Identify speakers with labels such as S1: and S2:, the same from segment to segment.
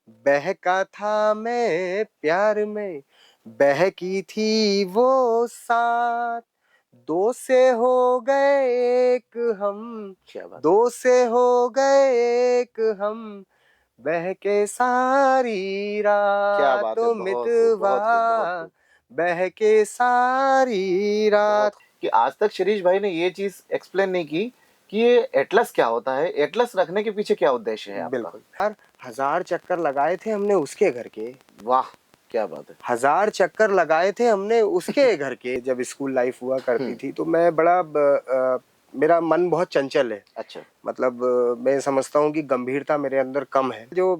S1: बहका था मैं प्यार में, बहकी थी वो साथ। दो से हो गए एक हम,
S2: क्या बात
S1: दो से हो गए एक हम, बहके सारी
S2: क्या
S1: रात
S2: बात है,
S1: तो
S2: बहुत खूब,
S1: मितवा,
S2: बहुत खूब, बहुत खूब।
S1: बहके सारी रात।
S2: बहुत कि आज तक शिरीष भाई ने ये चीज एक्सप्लेन नहीं की कि ये एटलस क्या होता है, एटलस रखने के पीछे क्या उद्देश्य है आपका।
S1: बिल्कुल यार, 1000 चक्कर लगाए थे हमने उसके घर के।
S2: वाह, क्या बात है।
S1: 1000 चक्कर लगाए थे हमने उसके घर के। जब स्कूल लाइफ हुआ करती थी तो मैं बड़ा मेरा मन बहुत चंचल है।
S2: अच्छा।
S1: मतलब मैं समझता हूँ कि गंभीरता मेरे अंदर कम है। जो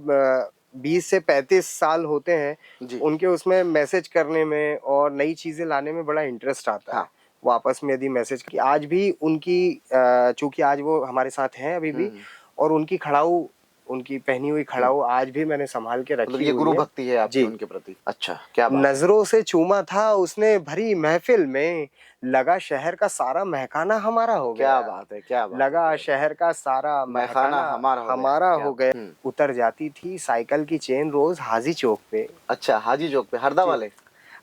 S1: 20 से 35 साल होते हैं
S2: जी।
S1: उनके उसमें मैसेज करने में और नई चीजें लाने में बड़ा इंटरेस्ट आता है।
S2: हाँ।
S1: वो आपस में यदि मैसेज कि आज भी उनकी चूंकि आज वो हमारे साथ हैं अभी भी, और उनकी खड़ाऊ, उनकी पहनी हुई खड़ाऊ आज भी मैंने संभाल के
S2: मतलब
S1: रखी
S2: ये
S1: हुई
S2: गुरु
S1: है।
S2: भक्ति है आपकी
S1: जी।
S2: उनके प्रति। अच्छा, क्या बात है।
S1: नजरों से चूमा था उसने भरी महफिल में, लगा शहर का सारा महकाना हमारा हो
S2: क्या
S1: गया।
S2: बात है, क्या बात है,
S1: लगा
S2: क्या बात
S1: शहर का सारा
S2: है। मैखाना
S1: महकाना
S2: हमारा हो गया,
S1: हमारा
S2: क्या
S1: हो गया।
S2: बात।
S1: उतर जाती थी साइकिल की चेन रोज हाजी चौक पे।
S2: अच्छा, हाजी चौक पे, हरदा
S1: जी,
S2: वाले।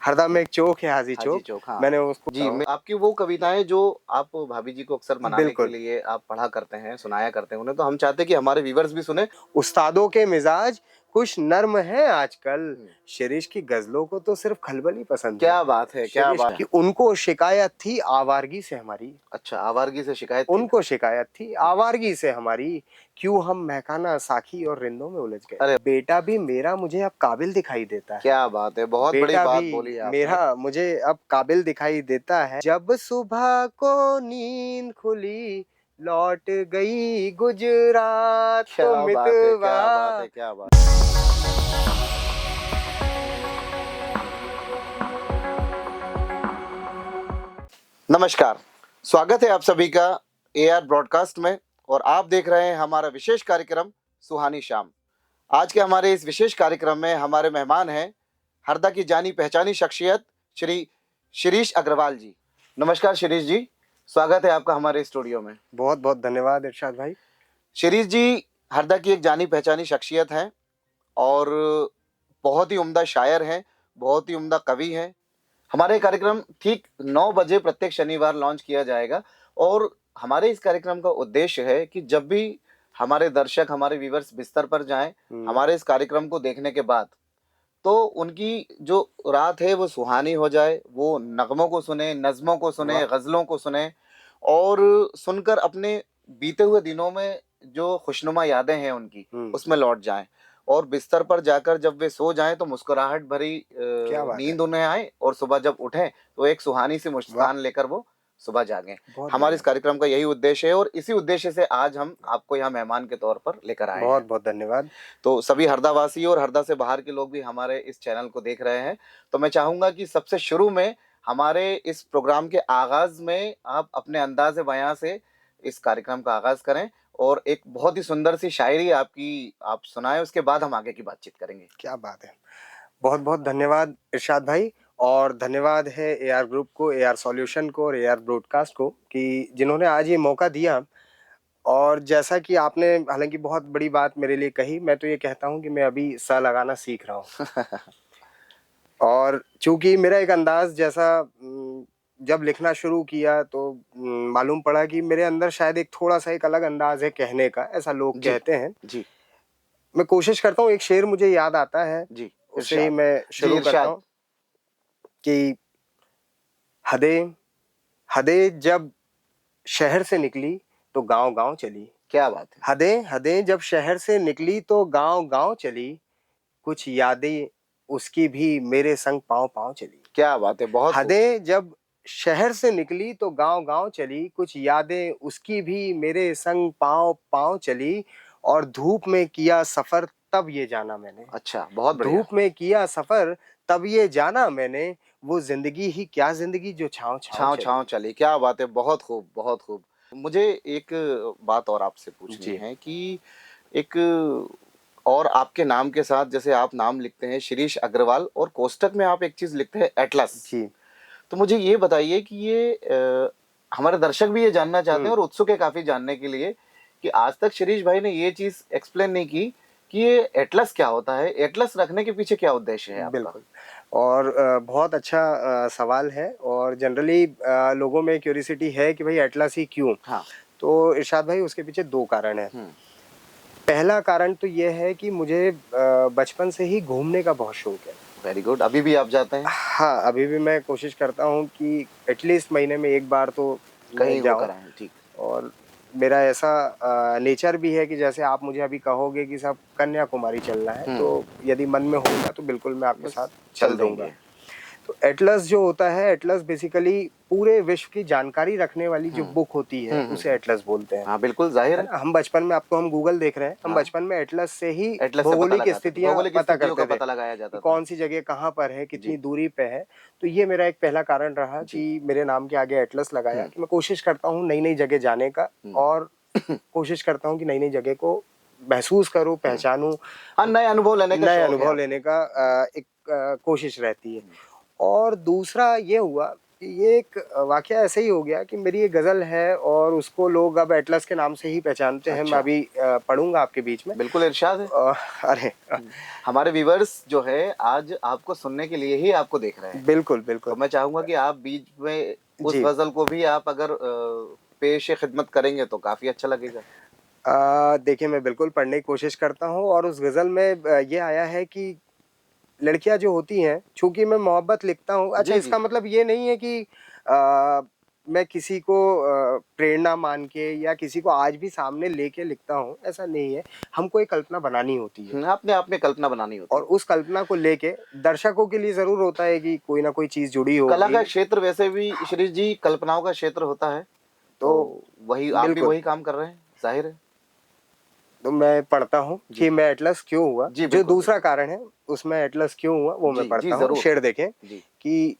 S1: हरदा में एक चौक है हाजी
S2: हाजी
S1: चौक।
S2: चौक, हाँ।
S1: मैंने उसको
S2: जी, मैं आपकी वो कविताएं जो आप भाभी जी को अक्सर मनाने के
S1: बिल्कुल
S2: लिए आप पढ़ा करते हैं, सुनाया करते हैं उन्हें, तो हम चाहते हैं कि हमारे व्यूवर्स भी सुने।
S1: उस्तादों के मिजाज कुछ नर्म है आजकल। शिरीष की गजलों को तो सिर्फ खलबली पसंद है।
S2: क्या बात है, क्या
S1: शिरीष
S2: बात
S1: की
S2: है।
S1: उनको शिकायत थी आवारगी से हमारी।
S2: अच्छा, आवारगी से शिकायत थी।
S1: उनको शिकायत थी आवारगी से हमारी, क्यों हम महकाना साखी और रिंदों में उलझ गए।
S2: अरे,
S1: बेटा भी मेरा मुझे अब काबिल दिखाई देता है।
S2: क्या बात है, बहुत बड़ी
S1: बेटा
S2: बात
S1: भी
S2: बोली है आपने।
S1: मेरा मुझे अब काबिल दिखाई देता है। जब सुबह को नींद खुली, लौट गई गुजरात तो
S2: क्या बात है,
S1: मितवा।
S2: क्या बात है, क्या बात। नमस्कार, स्वागत है आप सभी का एआर ब्रॉडकास्ट में, और आप देख रहे हैं हमारा विशेष कार्यक्रम सुहानी शाम। आज के हमारे इस विशेष कार्यक्रम में हमारे मेहमान हैं हरदा की जानी पहचानी शख्सियत श्री शिरीष अग्रवाल जी। नमस्कार शिरीष जी, स्वागत है आपका हमारे स्टूडियो में।
S1: बहुत बहुत धन्यवाद इरशाद भाई।
S2: शिरीष जी हरदा की एक जानी पहचानी शख्सियत हैं और बहुत ही उम्दा शायर हैं, बहुत ही उम्दा कवि हैं। हमारे कार्यक्रम ठीक 9 बजे प्रत्येक शनिवार लॉन्च किया जाएगा, और हमारे इस कार्यक्रम का उद्देश्य है कि जब भी हमारे दर्शक, हमारे व्यूवर्स बिस्तर पर जाएं हमारे इस कार्यक्रम को देखने के बाद, तो उनकी जो रात है वो सुहानी हो जाए, वो नगमों को सुने, नज़्मों को सुने,
S1: वाह।
S2: गज़लों को सुने, और सुनकर अपने बीते हुए दिनों में जो खुशनुमा यादें हैं उनकी, उसमें लौट जाएं, और बिस्तर पर जाकर जब वे सो जाएं तो मुस्कुराहट भरी
S1: क्या बात है।
S2: नींद उन्हें आए, और सुबह जब उठें तो एक सुहानी सी
S1: वाह,
S2: मुस्कान लेकर वो सुबह जागें।
S1: बहुत
S2: हमारे इस
S1: बढ़िया।
S2: कार्यक्रम का यही उद्देश्य है, और इसी उद्देश्य से आज हम आपको यहाँ मेहमान के तौर पर लेकर आए
S1: बहुत
S2: हैं।
S1: बहुत धन्यवाद।
S2: तो सभी हरदावासी और हरदा से बाहर के लोग भी हमारे इस चैनल को देख रहे हैं, तो मैं चाहूंगा कि सबसे शुरू में हमारे इस प्रोग्राम के आगाज में आप अपने अंदाज़े बयां से इस कार्यक्रम का आगाज करें, और एक बहुत ही सुंदर सी शायरी आपकी आप सुनाएं, उसके बाद हम आगे की बातचीत करेंगे।
S1: क्या बात है। बहुत बहुत धन्यवाद इरशाद भाई। और धन्यवाद है एआर ग्रुप को, एआर सॉल्यूशन को और एआर ब्रॉडकास्ट को कि जिन्होंने आज ये मौका दिया। और जैसा कि आपने हालांकि बहुत बड़ी बात मेरे लिए कही, मैं तो ये कहता हूँ कि मैं अभी सा लगाना सीख रहा हूँ। और चूंकि मेरा एक अंदाज जैसा जब लिखना शुरू किया तो मालूम पड़ा कि मेरे अंदर शायद एक थोड़ा सा एक अलग अंदाज है कहने का, ऐसा लोग
S2: जी
S1: कहते हैं।
S2: जी
S1: मैं कोशिश करता हूँ, एक शेर मुझे याद आता है,
S2: जी,
S1: उससे ही
S2: इरशाद।
S1: मैं
S2: जी
S1: शुरू करता
S2: इरशाद।
S1: हूँ कि हदें हदें जब शहर से निकली तो गांव गांव चली।
S2: क्या बात है।
S1: हदें हदें जब शहर से निकली तो गांव गांव चली, कुछ यादें उसकी भी मेरे संग पांव पांव चली।
S2: क्या बात है, बहुत खूब।
S1: हदें जब शहर से निकली तो गांव गांव चली, कुछ यादें उसकी भी मेरे संग पांव पांव चली। और धूप में किया सफर तब ये जाना मैंने।
S2: अच्छा, बहुत बढ़िया।
S1: धूप में किया सफर तब ये जाना मैंने, वो जिंदगी ही क्या जिंदगी जो छाँव छाँव
S2: छाँव
S1: चली।
S2: छाँव चली, क्या बात है, बहुत खूब, बहुत खूब। मुझे एक बात और आपसे पूछनी
S1: जी
S2: है कि एक और आपके नाम के साथ जैसे आप नाम लिखते हैं शिरीष अग्रवाल, और कोष्टक में आप एक चीज लिखते हैं एटलस।
S1: जी।
S2: तो मुझे ये बताइए कि ये हमारे दर्शक भी ये जानना चाहते हैं और उत्सुक है काफी जानने के लिए कि आज तक शिरीष भाई ने ये चीज एक्सप्लेन नहीं की कि ये एटलस क्या होता है, एटलस रखने के पीछे क्या उद्देश्य है आपका?
S1: बिल्कुल। और बहुत अच्छा सवाल है और जनरली लोगों में क्यूरियोसिटी है कि भाई एटलस ही क्यों?
S2: हाँ।
S1: तो इरशाद भाई उसके पीछे 2 कारण हैं। पहला कारण तो ये है कि मुझे बचपन से ही घूमने का बहुत शौक है।
S2: Very good. अभी भी आप जाते हैं?
S1: हाँ, अभी भी मैं कोशिश करता हूँ कि एटलीस्ट महीने में 1 बार तो मैं
S2: कहीं
S1: जाऊँ।
S2: होकर आएँ, ठीक।
S1: और मेरा ऐसा नेचर भी है कि जैसे आप मुझे अभी कहोगे कि साहब कन्याकुमारी चलना है, तो यदि मन में होगा तो बिल्कुल मैं आपके
S2: बस
S1: साथ
S2: चल
S1: चल दूँगा।
S2: देंगे।
S1: तो एटलस जो होता है, एटलस बेसिकली पूरे विश्व की जानकारी रखने वाली जो बुक होती है, उसे एटलस बोलते हैं।
S2: हाँ, बिल्कुल ज़ाहिर
S1: है
S2: है।
S1: ना? हम बचपन में, अब तो हम गूगल देख रहे हैं, हम
S2: हाँ।
S1: बचपन में एटलस से ही
S2: एटलस से पता
S1: भौगोलिक
S2: लगाते थे,
S1: स्थितियाँ
S2: भौगोलिक
S1: पता
S2: स्थितियों का
S1: करते थे,
S2: पता लगाया
S1: कि
S2: जाता था।
S1: कौन-सी जगह कहाँ पर है,
S2: जी।
S1: कितनी दूरी पे है। तो ये मेरा एक पहला कारण रहा
S2: जी।
S1: कि मेरे नाम के आगे एटलस लगाया कि मैं कोशिश करता हूँ नई-नई जगह जाने का और कोशिश करता हूँ कि नई-नई जगह को महसूस करूँ, पहचानूँ,
S2: हाँ, नए अनुभव लेने का
S1: नए
S2: शौक है
S1: अनुभव
S2: आपको।
S1: लेने का एक कोशिश रहती है। और दूसरा ये हुआ कि ये एक वाक़या ऐसे ही हो गया कि मेरी एक गज़ल है और उसको लोग अब एटलस के नाम से ही पहचानते हैं। मैं
S2: अच्छा।
S1: अभी पढ़ूँगा आपके बीच में।
S2: बिल्कुल इरशाद है।
S1: अरे
S2: हमारे व्यूअर्स जो है आज आपको सुनने के लिए ही आपको देख रहे हैं।
S1: बिल्कुल,
S2: तो
S1: बिल्कुल।
S2: मैं चाहूँगा कि आप बीच में उस
S1: जी।
S2: गज़ल को भी आप अगर पेश-ए-ख़िदमत करेंगे तो काफ़ी अच्छा लगेगा।
S1: देखिए मैं बिल्कुल पढ़ने की कोशिश करता हूँ और उस गज़ल में ये आया है कि लड़कियाँ जो होती हैं, चूँकि मैं मोहब्बत लिखता हूँ, अच्छा
S2: जी, जी।
S1: इसका मतलब ये नहीं है कि मैं किसी को प्रेरणा मान के या किसी को आज भी सामने लेके लिखता हूँ, ऐसा नहीं है। हमको एक कल्पना बनानी होती है
S2: अपने आप में कल्पना बनानी होती
S1: और
S2: है।
S1: उस कल्पना को लेके दर्शकों के लिए ज़रूर होता है कि कोई ना कोई चीज़ जुड़ी
S2: कला
S1: होगी।
S2: का क्षेत्र वैसे भी शिरीष जी कल्पनाओं का क्षेत्र होता है,
S1: तो
S2: तो वही आप भी
S1: बिल्कुल।
S2: वही काम कर रहे हैं, ज़ाहिर है।
S1: तो मैं पढ़ता हूँ
S2: जी।
S1: कि मैं एटलस क्यों हुआ?
S2: जी,
S1: जो
S2: बिल्कुल,
S1: दूसरा
S2: बिल्कुल।
S1: कारण है, उसमें एटलस क्यों हुआ, वो मैं
S2: जी, जी,
S1: पढ़ता हूँ।
S2: ज़रूर।
S1: शेर देखें
S2: जी।
S1: कि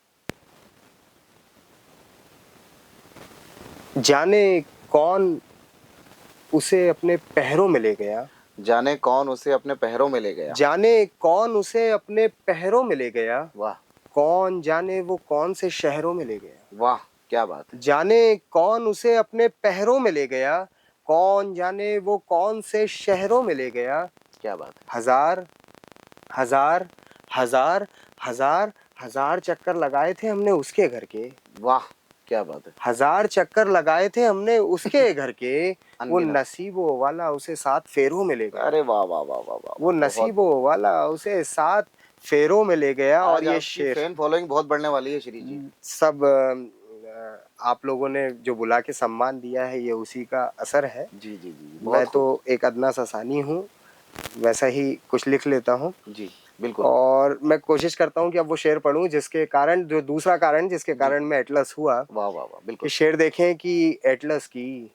S1: जाने कौन उसे अपने पैरों में ले गया,
S2: जाने कौन उसे अपने पहरों में ले गया।
S1: जाने कौन उसे अपने पैरों में ले गया,
S2: वाह!
S1: कौन जाने वो कौन से शहरों में ले गया।
S2: वाह! क्या बात है।
S1: जाने कौन उसे अपने पैरों में ले गया, कौन जाने वो कौन से शहरों में ले गया।
S2: क्या बात है।
S1: हज़ार, हज़ार, हज़ार, हज़ार, हज़ार चक्कर लगाए थे हमने उसके घर के।
S2: वाह! क्या बात है।
S1: 1000 चक्कर लगाए थे हमने उसके घर के, वो
S2: अनगिनत।
S1: नसीबों वाला उसे 7 फेरों में ले गया।
S2: अरे वाह, वाह, वाह, वाह, वाह,
S1: वो
S2: वाह! बहुत
S1: नसीबों वाला उसे 7 फेरों में ले गया और
S2: आज
S1: ये
S2: आपकी
S1: शेर
S2: फैन फॉलोइंग बहुत बढ़ने वाली है शिरीष जी।
S1: सब आप लोगों ने जो बुला के सम्मान दिया है, ये उसी का असर है।
S2: जी, जी, जी।
S1: मैं
S2: बहुत
S1: तो
S2: खूब।
S1: एक अदना सा सानी हूँ, वैसा ही कुछ लिख लेता हूँ
S2: जी, बिल्कुल।
S1: और मैं कोशिश करता हूँ कि अब वो शेर पढ़ूँ जिसके कारण, जो दूसरा कारण जिसके
S2: जी।
S1: कारण मैं एटलस हुआ,
S2: वाह, वाह, वाह!
S1: कि
S2: बिल्कुल।
S1: शेर देखें कि एटलस की,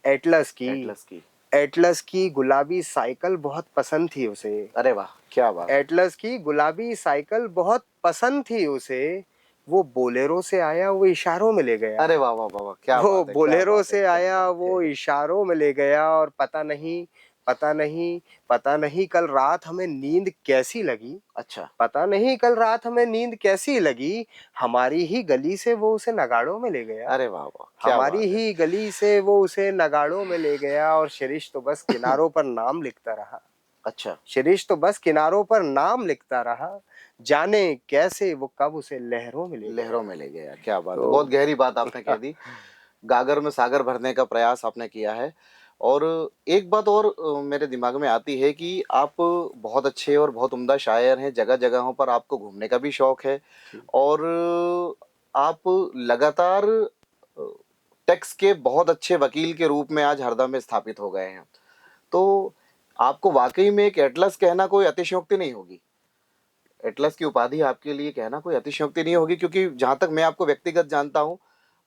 S1: एटलस की,
S2: एटलस की।
S1: एटलस की गुलाबी साइकिल बहुत पसंद थी उसे।
S2: अरे वाह! क्या बात है।
S1: एटलस की गुलाबी साइकिल बहुत पसंद थी उसे। वो बोलेरो से आया, वो इशारों में ले गया।
S2: अरे वाह, वाह, वाह, वाह! क्या
S1: वो
S2: बात है, क्या
S1: बोलेरो
S2: बात है,
S1: से
S2: क्या
S1: आया,
S2: बात
S1: वो
S2: है।
S1: इशारों में ले गया और पता नहीं, पता नहीं, पता नहीं कल रात हमें नींद कैसी लगी।
S2: अच्छा।
S1: पता नहीं कल रात हमें नींद कैसी लगी, हमारी ही गली से वो उसे नगाड़ों में ले गया।
S2: अरे वाह, वाह! क्या
S1: हमारी
S2: बात है।
S1: ही गली से वो उसे नगाड़ों में ले गया और शिरीष तो बस किनारों पर नाम लिखता रहा।
S2: अच्छा।
S1: शिरीष तो बस किनारों पर नाम लिखता रहा, जाने कैसे वो कब उसे लहरों में ले
S2: लहरों
S1: गया।
S2: में ले गया, क्या बात है।
S1: तो
S2: बहुत गहरी बात आपने कह दी। गागर में सागर भरने का प्रयास आपने किया है। और एक बात और मेरे दिमाग में आती है कि आप बहुत अच्छे और बहुत उम्दा शायर हैं, जगह-जगहों पर आपको घूमने का भी शौक है
S1: जी,
S2: और आप लगातार टैक्स के बहुत अच्छे वकील के रूप में आज हरदा में स्थापित हो गए हैं। तो आपको वाक़ई में एक एटलस कहना कोई अतिशयोक्ति नहीं होगी। एटलस की उपाधि आपके लिए कहना कोई अतिशयोक्ति नहीं होगी क्योंकि जहाँ तक मैं आपको व्यक्तिगत जानता हूँ,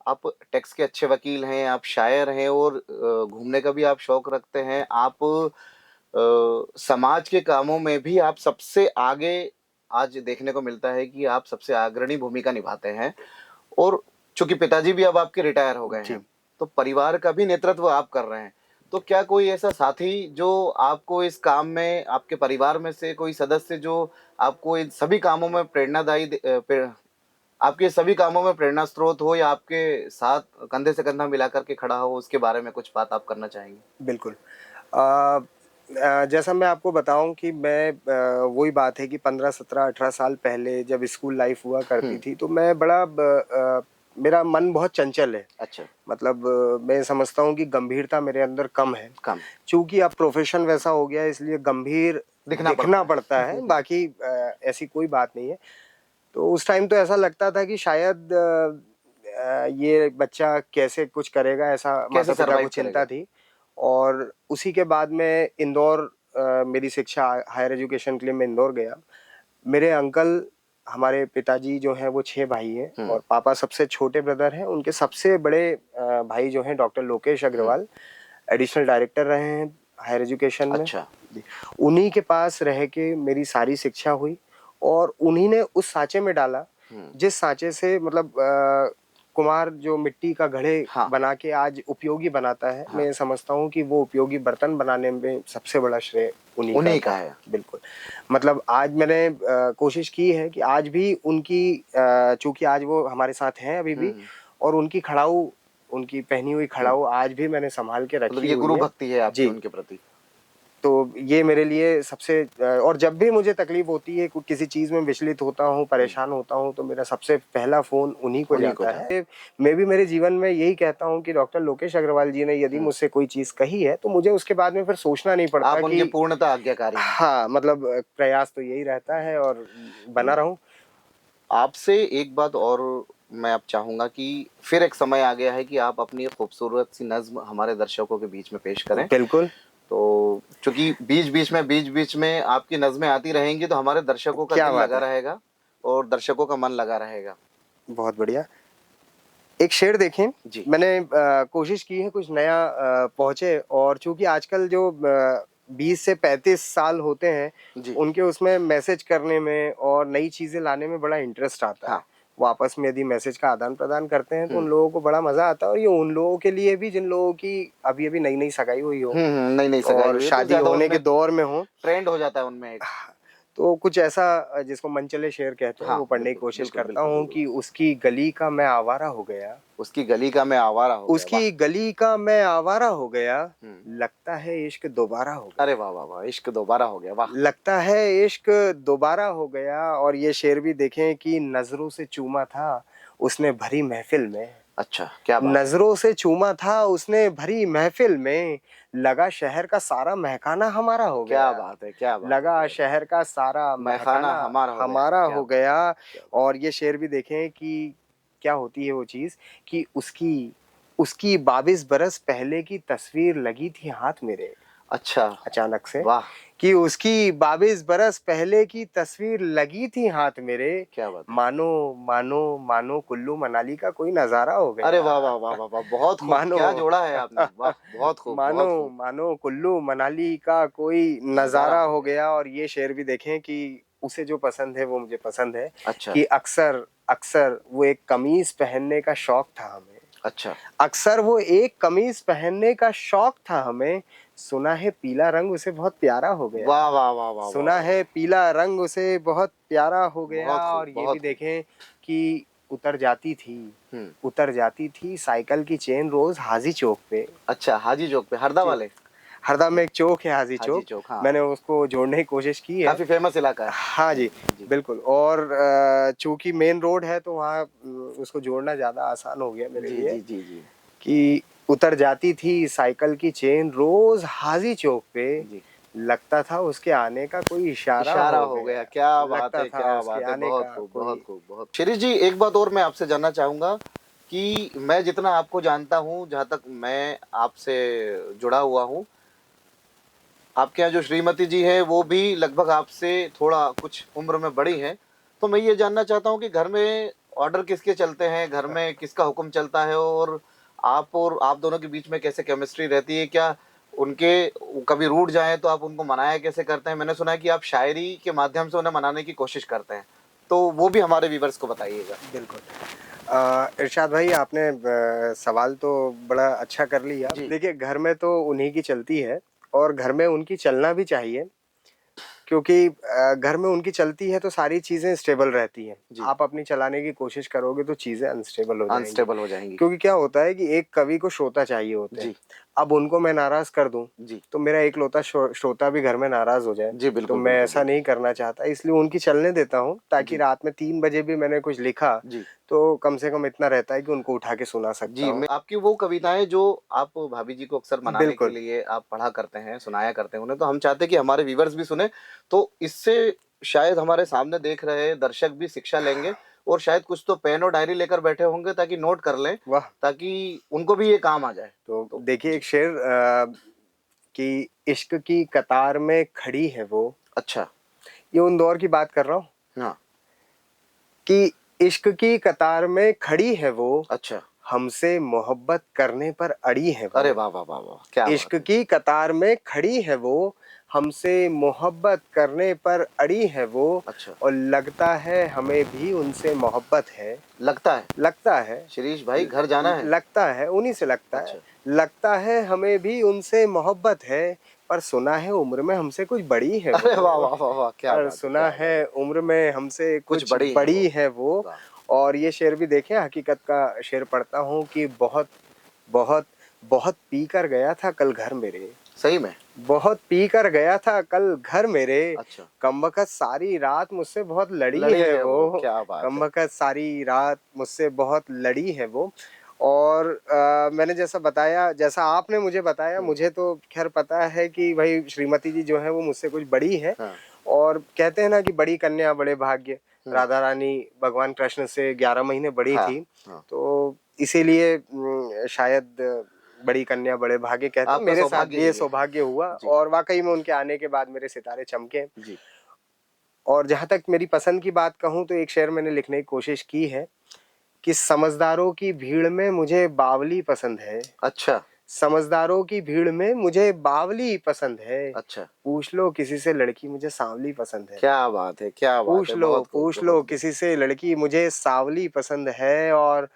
S2: आप टैक्स के अच्छे वकील हैं, आप शायर हैं और घूमने का भी आप शौक रखते हैं। आप समाज के कामों में भी आप सबसे आगे आज देखने को मिलता है कि आप सबसे अग्रणी भूमिका निभाते हैं और चूँकि पिताजी भी अब आपके रिटायर हो गए
S1: जी।
S2: हैं, तो परिवार का भी नेतृत्व आप कर रहे हैं। तो क्या कोई ऐसा साथी जो आपको इस काम में आपके परिवार में से कोई सदस्य जो आपको इन सभी कामों में आपके सभी कामों में प्रेरणा स्रोत हो या आपके साथ कंधे से कंधा मिला कर के खड़ा हो, उसके बारे में कुछ बात आप करना चाहेंगे?
S1: बिल्कुल। अ, जैसा मैं आपको बताऊं कि मैं वही बात है कि 15, 17, 18 साल पहले जब स्कूल लाइफ हुआ करती थी तो मैं मेरा मन बहुत चंचल है।
S2: अच्छा।
S1: मतलब मैं समझता हूँ कि गंभीरता मेरे अंदर कम है।
S2: कम।
S1: चूंकि अब प्रोफेशन वैसा हो गया है इसलिए गंभीर दिखना पड़ता है। बाकी ऐसी कोई बात नहीं है। तो उस टाइम तो ऐसा लगता था कि शायद ये बच्चा कैसे कुछ करेगा, ऐसा माता पिता को चिंता थी। और उसी के बाद में इंदौर मेरी शिक्षा हायर एजुकेशन के लिए मैं इंदौर गया। मेरे अंकल, हमारे पिताजी जो हैं वो 6 भाई हैं और पापा सबसे छोटे ब्रदर हैं। उनके सबसे बड़े भाई जो हैं doctor Lokesh Agrawal additional director रहे हैं हायर एजुकेशन में।
S2: अच्छा।
S1: उन्हीं के पास रह के मेरी सारी शिक्षा हुई और उन्हीं ने उस सांचे में डाला जिस सांचे से मतलब कुम्हार जो मिट्टी का घड़े बना के आज उपयोगी बनाता है। मैं समझता हूँ कि वो उपयोगी बर्तन बनाने में सबसे बड़ा श्रेय उन्हीं का है। बिल्कुल। मतलब आज मैंने कोशिश की है कि आज भी उनकी चूंकि आज वो हमारे साथ हैं अभी भी, और उनकी खड़ाऊ, उनकी पहनी हुई खड़ाऊ आज भी मैंने संभाल के रखी हुई है।
S2: ये गुरु भक्ति है आपकी उनके प्रति।
S1: तो ये मेरे लिए सबसे और जब भी मुझे तकलीफ होती है, किसी चीज में विचलित होता हूँ, परेशान होता हूँ, तो मेरा सबसे पहला फोन उन्हीं को जाता है। मैं भी मेरे जीवन में यही कहता हूँ कि डॉक्टर लोकेश अग्रवाल जी ने यदि मुझसे कोई चीज कही है तो मुझे उसके बाद में फिर सोचना नहीं पड़ता।
S2: आप उनके पूर्णतः आज्ञाकारी हैं।
S1: हाँ, मतलब प्रयास तो यही रहता है और बना रहूं।
S2: आपसे एक बात और मैं अब चाहूंगा कि फिर एक समय आ गया है कि आप अपनी खूबसूरत सी नज्म हमारे दर्शकों के बीच में पेश करें।
S1: बिल्कुल।
S2: तो चूंकि बीच बीच में आपकी नज़में आती रहेंगी तो हमारे दर्शकों का दिल लगा रहेगा और दर्शकों का मन लगा रहेगा।
S1: बहुत बढ़िया। एक शेर देखें जी। मैंने कोशिश की है कुछ नया पहुंचे, और चूंकि आजकल जो 20 से 35 साल होते हैं उनके उसमें मैसेज करने में और नई चीजें लाने में बड़ा इंटरेस्ट आता है। वो आपस में यदि मैसेज का आदान प्रदान करते हैं तो उन लोगों को बड़ा मजा आता है। और ये उन लोगों के लिए भी जिन लोगों की अभी अभी नई नई सगाई हुई हो,
S2: नई सगाई
S1: और शादी होने के दौर में हो,
S2: ट्रेंड हो जाता है उनमें एक।
S1: तो कुछ ऐसा जिसको मनचले शेर कहते हैं वो पढ़ने की कोशिश करता हूँ कि उसकी गली का मैं आवारा हो गया,
S2: उसकी गली का मैं आवारा हो गया,
S1: उसकी गली का मैं आवारा हो गया, लगता है इश्क दोबारा हो गया।
S2: अरे वाह वाह वाह, इश्क दोबारा हो गया, वाह।
S1: लगता है इश्क दोबारा हो गया। और ये शेर भी देखें कि नजरों से चूमा था उसने भरी महफिल में।
S2: अच्छा, क्या बात।
S1: नजरों से चूमा था उसने भरी महफिल में, लगा शहर का सारा महकाना हमारा हो गया।
S2: क्या बात है, क्या बात।
S1: लगा शहर का सारा महकाना हमारा हो गया। और ये शेर भी देखें कि क्या होती है वो चीज कि उसकी उसकी 22 बरस पहले की तस्वीर लगी थी हाथ मेरे।
S2: अच्छा।
S1: अचानक से
S2: वाह।
S1: कि उसकी 22 बरस पहले की तस्वीर लगी थी हाथ मेरे।
S2: क्या बात।
S1: मानो मानो मानो कुल्लू मनाली का कोई नजारा हो गया।
S2: अरे वाह वाह वाह वाह वाह, बहुत खूब।
S1: मानो,
S2: क्या जोड़ा है आपने, वाह, बहुत खूब।
S1: मानो मानो कुल्लू मनाली का कोई नजारा हो गया। और ये शेर भी देखें कि उसे जो पसंद है वो मुझे पसंद है।
S2: अच्छा।
S1: कि अक्सर अक्सर वो एक कमीज पहनने का शौक था हमें।
S2: अच्छा।
S1: अक्सर वो एक कमीज पहनने का शौक था हमें, सुना है पीला रंग उसे बहुत प्यारा हो गया।
S2: वाह वाह वाह वाह।
S1: सुना है पीला रंग उसे बहुत प्यारा हो गया। और ये भी देखें कि उतर जाती थी साइकिल की चेन रोज हाजी चौक पे।
S2: अच्छा, हाजी चौक पे, हरदा वाले।
S1: हरदा में एक चौक है हाजी चौक।
S2: हाँ।
S1: मैंने उसको जोड़ने की कोशिश की है।
S2: काफी फेमस इलाका है।
S1: हाँ जी, बिल्कुल। और चूंकि मेन रोड है तो वहाँ उसको जोड़ना ज्यादा आसान हो गया मेरे लिए।
S2: जी।
S1: कि उतर जाती थी साइकिल की चेन रोज हाजी चौक पे, लगता था उसके आने का कोई इशारा हो गया। क्या बात है, क्या बात है। बहुत खूब, बहुत खूब, बहुत।
S2: शिरीष जी, एक बात और मैं आपसे जानना चाहूंगा कि मैं जितना आपको जानता हूँ, जहाँ तक मैं आपसे जुड़ा हुआ हूँ, आपके यहाँ जो श्रीमती जी है वो भी लगभग आपसे थोड़ा कुछ उम्र में बड़ी हैं। तो मैं ये जानना चाहता हूँ कि घर में ऑर्डर किसके चलते हैं, घर में किसका हुक्म चलता है, और आप दोनों के बीच में कैसे केमिस्ट्री रहती है? क्या उनके कभी रूठ जाएं तो आप उनको मनाया कैसे करते हैं? मैंने सुना है कि आप शायरी के माध्यम से उन्हें मनाने की कोशिश करते हैं, तो वो भी हमारे व्यूअर्स को बताइएगा।
S1: बिल्कुल। इरशाद भाई, आपने सवाल तो बड़ा अच्छा कर लिया। देखिए, घर में तो उन्हीं की चलती है और घर में उनकी चलना भी चाहिए, क्योंकि घर में उनकी चलती है तो सारी चीजें स्टेबल रहती हैं। आप अपनी चलाने की कोशिश करोगे तो चीजें अनस्टेबल हो जाएंगी। क्योंकि क्या होता है कि एक कवि को श्रोता चाहिए होते हैं। अब उनको मैं नाराज कर दूं
S2: जी
S1: तो मेरा एकलौता श्रोता भी घर में नाराज हो जाए।
S2: जी,
S1: तो
S2: बिल्कुल
S1: मैं
S2: बिल्कुल
S1: ऐसा नहीं करना चाहता, इसलिए उनकी चलने देता हूँ, ताकि
S2: जी
S1: रात में 3 बजे भी मैंने कुछ लिखा
S2: जी
S1: तो कम से कम इतना रहता है कि उनको उठा के सुना सकता
S2: जी।
S1: हूँ।
S2: मैं आपकी वो कविताएं जो आप भाभी जी को अक्सर मनाने के
S1: बिल्कुल।
S2: लिए आप पढ़ा करते हैं, सुनाया करते हैं उन्हें, तो हम चाहते हैं कि हमारे व्यूवर्स भी सुने, तो इससे शायद हमारे सामने देख रहे दर्शक भी शिक्षा लेंगे, और शायद कुछ तो पेन और डायरी लेकर बैठे होंगे ताकि नोट कर लें,
S1: वाह!
S2: ताकि उनको भी ये काम आ जाए।
S1: तो
S2: तो
S1: देखिए
S2: जी।
S1: एक शेर कि इश्क की कतार में खड़ी है वो,
S2: अच्छा।
S1: ये उन दौर की बात कर रहा हूँ
S2: हाँ।
S1: कि इश्क की कतार में खड़ी है वो,
S2: अच्छा।
S1: हमसे मोहब्बत करने पर अड़ी है
S2: अरे
S1: वो।
S2: वाह वाह वाह वाह, क्या
S1: इश्क
S2: बात है।
S1: की कतार में खड़ी है वो, हमसे मोहब्बत करने पर अड़ी है वो,
S2: अच्छा।
S1: और लगता है हमें भी उनसे मोहब्बत है।
S2: लगता है
S1: लगता है,
S2: शिरीष भाई घर जाना है।
S1: लगता है, उन्हीं से लगता है।
S2: अच्छा।
S1: लगता है हमें भी उनसे मोहब्बत है, पर सुना है उम्र में हमसे कुछ बड़ी है
S2: अरे वाह
S1: वो।
S2: वाह वाह वाह, क्या
S1: पर
S2: बात है,
S1: सुना
S2: क्या बात
S1: है
S2: है।
S1: उम्र में हमसे
S2: कुछ
S1: कुछ
S2: बड़ी है वो।
S1: बड़ी है वो।
S2: वाह।
S1: और ये शेर भी देखें, हकीकत का शेर पढ़ता हूँ कि बहुत बहुत बहुत पी कर गया था कल घर मेरे,
S2: सही में।
S1: बहुत पी कर गया था कल घर मेरे,
S2: अच्छा।
S1: कमबख्त सारी रात मुझसे बहुत लड़ी
S2: लड़ी
S1: है
S2: है वो,
S1: वो।
S2: क्या बात है।
S1: कमबख्त सारी रात मुझसे बहुत लड़ी है वो। और मैंने जैसा बताया, जैसा आपने मुझे बताया, मुझे तो खैर पता है कि भाई श्रीमती जी जो है वो मुझसे कुछ बड़ी है।
S2: हाँ।
S1: और कहते हैं ना कि बड़ी कन्या बड़े भाग्य,
S2: हम्म।
S1: राधा रानी भगवान कृष्ण से 11 महीने बड़ी
S2: हाँ
S1: थी।
S2: हाँ।
S1: तो इसीलिए शायद बड़ी कन्या बड़े भाग्य कहते हैं।
S2: आपका
S1: मेरे साथ
S2: सौभाग्य
S1: भी ये
S2: ही है।
S1: सौभाग्य हुआ,
S2: जी
S1: और वाकई में उनके आने के बाद मेरे सितारे चमके।
S2: जी।
S1: और जहां तक मेरी पसंद की बात कहूं तो एक शेर मैंने लिखने की कोशिश की है कि समझदारों की भीड़ में मुझे बावली पसंद है।
S2: अच्छा।
S1: समझदारों की भीड़ में मुझे बावली पसंद है।
S2: अच्छा।
S1: पूछ लो किसी से लड़की मुझे सांवली पसंद है।
S2: क्या बात है, क्या बात है, बहुत खूब
S1: पूछ
S2: बहुत
S1: लो
S2: खूब।
S1: किसी से लड़की मुझे सांवली पसंद है। और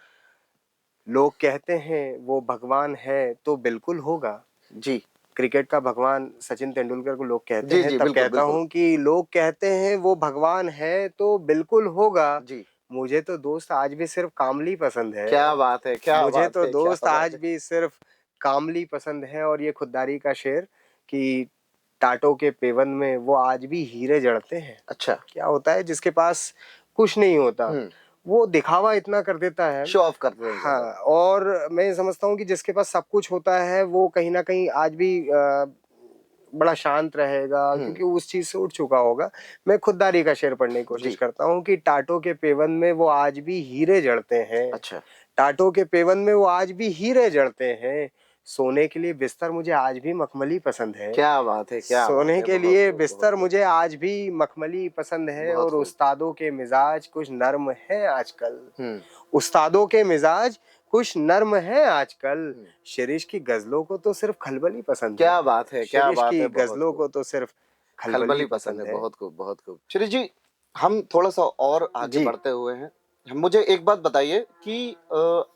S1: लोग कहते हैं वो भगवान है तो बिल्कुल होगा।
S2: जी
S1: क्रिकेट का भगवान सचिन तेंदुलकर को लोग कहते
S2: जी
S1: हैं,
S2: जी,
S1: तब
S2: बिल्कुल
S1: कहता
S2: बिल्कुल।
S1: हूँ कि लोग कहते हैं वो भगवान है तो बिल्कुल होगा।
S2: जी।
S1: मुझे तो दोस्त आज भी सिर्फ कामली पसंद
S2: क्या
S1: है।
S2: बात है, क्या
S1: मुझे
S2: बात
S1: तो
S2: है, क्या
S1: दोस्त
S2: बात
S1: आज
S2: है।
S1: भी सिर्फ कामली पसंद है। और ये खुददारी का शेर कि टाटों के पेवन में वो आज भी हीरे जड़ते हैं।
S2: अच्छा।
S1: क्या होता है जिसके पास कुछ नहीं होता,
S2: हम्म।
S1: वो दिखावा इतना कर देता है।
S2: शो ऑफ करते हैं
S1: हाँ,
S2: ज्यादा।
S1: और मैं समझता हूँ कि जिसके पास सब कुछ होता है वो कहीं ना कहीं आज भी बड़ा शांत रहेगा,
S2: हम्म।
S1: क्योंकि उस चीज से उठ चुका होगा। मैं खुददारी का शेर पढ़ने की कोशिश
S2: जी।
S1: करता हूँ कि टाटों के पेवन में वो आज भी हीरे जड़ते हैं।
S2: अच्छा।
S1: टाटों के पेवन में वो आज भी हीरे जड़ते हैं। सोने के लिए बिस्तर मुझे आज भी मखमली पसंद है।
S2: क्या बात है, क्या बात
S1: सोने
S2: है,
S1: के
S2: बहुत
S1: लिए
S2: खूब बहुत
S1: बिस्तर
S2: खूब।
S1: मुझे आज भी मखमली पसंद है।
S2: बहुत
S1: और
S2: खूब।
S1: उस्तादों के मिजाज कुछ नर्म है आजकल।
S2: हम्म।
S1: उस्तादों के मिजाज कुछ नर्म है आजकल।
S2: हम्म।
S1: शिरीष की गजलों को तो सिर्फ खलबल ही पसंद है।
S2: क्या बात है, क्या
S1: शिरीष
S2: बात
S1: की
S2: है, बहुत
S1: गजलों
S2: खूब।
S1: को तो सिर्फ खलबल ही
S2: खलबली पसंद है,
S1: पसंद है।
S2: बहुत खूब बहुत खूब। श्री जी, हम थोड़ा सा और आगे
S1: जी
S2: बढ़ते हुए हैं, मुझे एक बात बताइए कि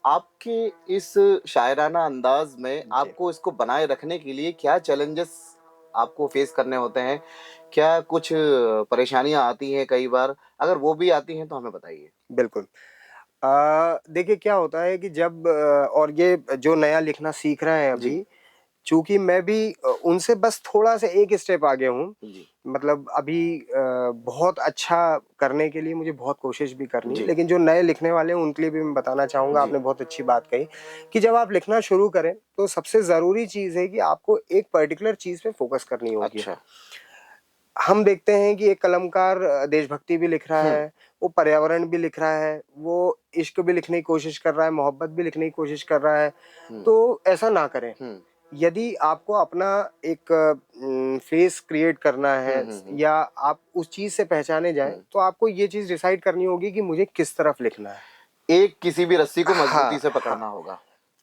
S2: आपके इस शायराना अंदाज में
S1: जी
S2: आपको इसको बनाए रखने के लिए क्या चैलेंजेस आपको फेस करने होते हैं, क्या कुछ परेशानियां आती हैं कई बार, अगर वो भी आती हैं तो हमें बताइए।
S1: बिल्कुल। देखिए क्या होता है कि जब और ये जो नया लिखना सीख रहे हैं
S2: जी
S1: अभी, चूंकि मैं भी उनसे बस थोड़ा सा एक स्टेप आगे हूँ।
S2: जी
S1: मतलब अभी बहुत अच्छा करने के लिए मुझे बहुत कोशिश भी करनी है,
S2: जी
S1: लेकिन जो नए लिखने वाले हैं उनके लिए भी मैं बताना चाहूँगा।
S2: जी।
S1: आपने बहुत अच्छी बात कही कि जब आप लिखना शुरू करें तो सबसे ज़रूरी चीज़ है कि आपको एक पर्टिकुलर चीज़ पे फोकस करनी होगी।
S2: अच्छा।
S1: हम देखते हैं कि एक कलमकार देशभक्ति भी लिख रहा
S2: हम्म।
S1: है, वो पर्यावरण भी लिख रहा है, वो इश्क भी लिखने की कोशिश कर रहा है, मोहब्बत भी लिखने की कोशिश कर रहा है।
S2: हम्म।
S1: तो ऐसा ना करें।
S2: हम्म।
S1: यदि आपको अपना एक फेस क्रिएट करना है या आप उस चीज़ से पहचाने जाएँ, तो आपको ये चीज़ डिसाइड करनी होगी कि मुझे किस तरफ लिखना है।
S2: एक किसी भी रस्सी को मजबूती
S1: हाँ,
S2: से
S1: हाँ।
S2: पकड़ना होगा।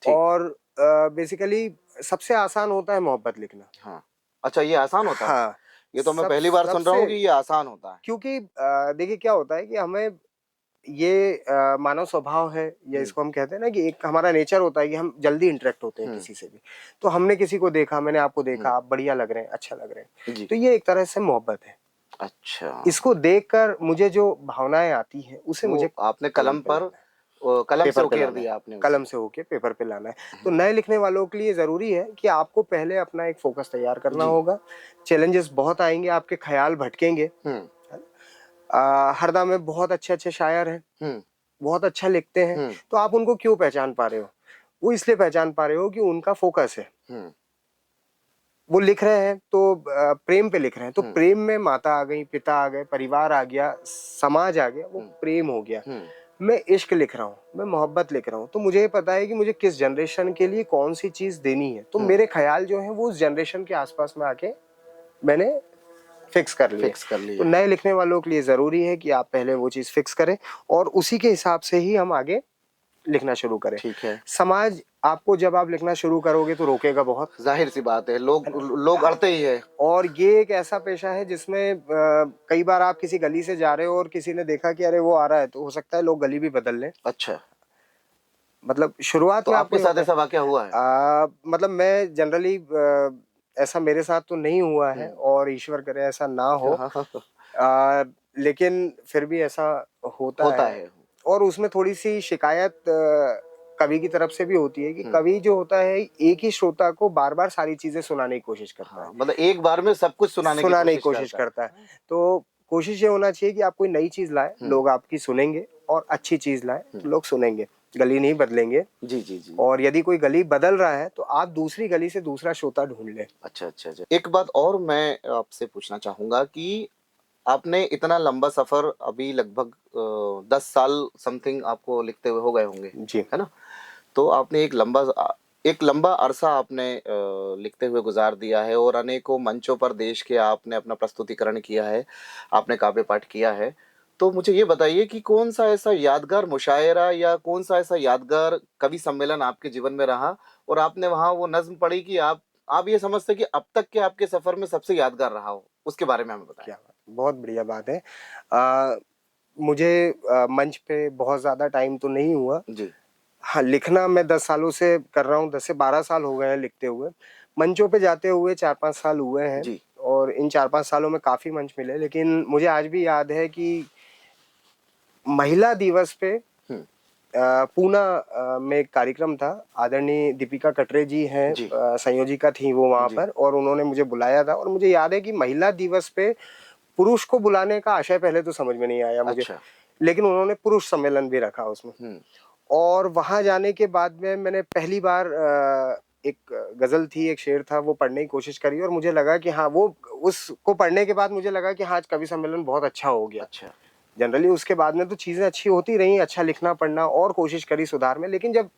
S2: ठीक।
S1: और बेसिकली सबसे आसान होता है मोहब्बत लिखना।
S2: हाँ। अच्छा, ये आसान होता है?
S1: हाँ,
S2: ये तो मैं
S1: सब
S2: पहली बार सुन रहा
S1: सबसे
S2: हूँ कि ये आसान होता है।
S1: क्योंकि देखिए क्या होता है कि हमें ये मानव स्वभाव है, या
S2: हुँ,
S1: इसको हम कहते हैं ना कि एक हमारा नेचर होता है कि हम जल्दी इंटरेक्ट होते हैं
S2: हुँ,
S1: किसी से भी। तो हमने किसी को देखा, मैंने आपको देखा,
S2: हुँ।
S1: आप बढ़िया लग रहे हैं, अच्छा लग रहे हैं,
S2: जी।
S1: तो ये एक तरह से मोहब्बत है।
S2: अच्छा,
S1: इसको देखकर मुझे जो भावनाएँ आती हैं, उसे
S2: वो
S1: मुझे
S2: आपने
S1: कलम
S2: कलम
S1: पे
S2: पर
S1: लाना है।
S2: कलम से
S1: पेपर पे
S2: उकेर
S1: लाना है,
S2: दिया आपने उसे।
S1: कलम से होके पेपर पे लाना है। तो नए लिखने वालों के लिए ज़रूरी है कि आपको पहले अपना एक फ़ोकस तैयार करना
S2: जी।
S1: होगा। चैलेंजेस बहुत आएँगे, आपके ख़्याल भटकेंगे।
S2: हुँ,
S1: हरदा में बहुत अच्छे-अच्छे शायर हैं,
S2: हुँ,
S1: बहुत अच्छा लिखते हैं,
S2: हुँ,
S1: तो आप उनको क्यों पहचान पा रहे हो? वो इसलिए पहचान पा रहे हो कि उनका फ़ोकस है।
S2: हुँ,
S1: वो लिख रहे हैं तो प्रेम पे लिख रहे हैं, तो
S2: हुँ,
S1: प्रेम में माता आ गई, पिता आ गए, परिवार आ गया, समाज आ गया, वो
S2: हुँ,
S1: प्रेम हो गया।
S2: हुँ,
S1: मैं इश्क लिख रहा हूँ, मैं मोहब्बत लिख रहा हूँ, तो मुझे ये पता है कि मुझे किस जनरेशन के लिए कौन-सी चीज़ देनी है। तो
S2: हुँ,
S1: मेरे ख़्याल जो हैं वो उस जनरेशन के आस-पास में आके मैंने फिक्स कर लिए।
S2: फिक्स कर
S1: तो
S2: लिया है।
S1: नए लिखने वालों के लिए ज़रूरी है कि आप पहले वो चीज़ फिक्स करें और उसी के हिसाब से ही हम आगे लिखना शुरू करें।
S2: ठीक है,
S1: समाज आपको जब आप लिखना शुरू करोगे तो रोकेगा बहुत,
S2: ज़ाहिर-सी बात है,
S1: है ना?
S2: लोग
S1: हाँ।
S2: अड़ते ही हैं।
S1: और ये एक ऐसा पेशा है जिसमें कई बार आप किसी गली से जा रहे हो और किसी ने देखा कि अरे वो आ रहा है, तो हो सकता है लोग गली भी बदल लें।
S2: अच्छा,
S1: मतलब शुरुआत
S2: तो
S1: में आपको
S2: आपके
S1: ये
S2: साथ
S1: होता है।
S2: ऐसा वाक़या हुआ है?
S1: मतलब मैं जनरली ऐसा मेरे साथ तो नहीं हुआ है
S2: हुँ।
S1: और ईश्वर करे ऐसा ना हो।
S2: हाँ, हाँ, हाँ,
S1: अ, लेकिन फिर भी ऐसा होता
S2: होता
S1: है
S2: है।
S1: और उसमें थोड़ी-सी शिकायत कवि की तरफ से भी होती है कि
S2: हुँ,
S1: कवि जो होता है एक ही श्रोता को बार-बार सारी चीज़ें सुनाने की कोशिश करता है।
S2: हाँ, मतलब एक बार में सब कुछ सुनाने की
S1: सुनाने की
S2: कोशिश
S1: कोशिश
S2: करता है।
S1: करता है। तो कोशिश ये होना चाहिए कि आप कोई नई चीज़ लाएँ,
S2: हुँ,
S1: लोग आपकी सुनेंगे और अच्छी चीज़ लाएँ,
S2: हुँ।
S1: तो लोग सुनेंगे। गली नहीं बदलेंगे
S2: जी, जी, जी।
S1: और यदि कोई गली बदल रहा है, तो आप दूसरी गली से दूसरा श्रोता ढूँढ लें।
S2: अच्छा, अच्छा, अच्छा। एक बात और मैं आपसे पूछना चाहूँगा कि आपने इतना लंबा सफ़र अभी लगभग 10 साल समथिंग आपको लिखते हुए हो गए होंगे,
S1: जी,
S2: है ना? तो आपने एक लंबा अरसा आपने लिखते हुए गुज़ार दिया है और अनेकों मंचों पर देश के आपने अपना प्रस्तुतिकरण किया है, आपने काव्य पाठ किया है। तो मुझे ये बताइए कि कौन-सा ऐसा यादगार मुशायरा या कौन-सा ऐसा यादगार कवि सम्मेलन आपके जीवन में रहा और आपने वहाँ वो नज़्म पढ़ी कि आप ये समझते हैं कि अब तक के आपके सफ़र में सबसे यादगार रहा हो? उसके बारे में हमें बताएँ।
S1: क्या बात बहुत बढ़िया बात है। मुझे मंच पे बहुत ज़्यादा टाइम तो नहीं हुआ।
S2: जी,
S1: हाँ, लिखना मैं 10 सालों से कर रहा हूँ, 10 से 12 साल हो गए हैं लिखते हुए। मंचों पे जाते हुए 4-5 साल हुए हैं
S2: जी।
S1: और इन 4-5 सालों में काफ़ी मंच मिले, लेकिन मुझे आज भी याद है कि महिला दिवस पे
S2: हुँ,
S1: पूना में एक कार्यक्रम था। आदरणीय दीपिका कटरे जी हैं,
S2: जी,
S1: संयोजिका थीं वो वहाँ
S2: जी।
S1: पर और उन्होंने मुझे बुलाया था और मुझे याद है कि महिला दिवस पे पुरुष को बुलाने का आशय पहले तो समझ में नहीं आया मुझे,
S2: अच्छा।
S1: लेकिन उन्होंने पुरुष सम्मेलन भी रखा उसमें।
S2: हुँ,
S1: और वहाँ जाने के बाद में मैंने पहली बार एक गज़ल थी, एक शेर था, वो पढ़ने की कोशिश करी और मुझे लगा कि हाँ, वो उसको पढ़ने के बाद मुझे लगा कि हाँ, आज कवि सम्मेलन बहुत अच्छा हो गया।
S2: अच्छा।
S1: जनरली उसके बाद में तो चीज़ें अच्छी होती रहीं, अच्छा लिखना, पढ़ना और कोशिश करी सुधार में, लेकिन जब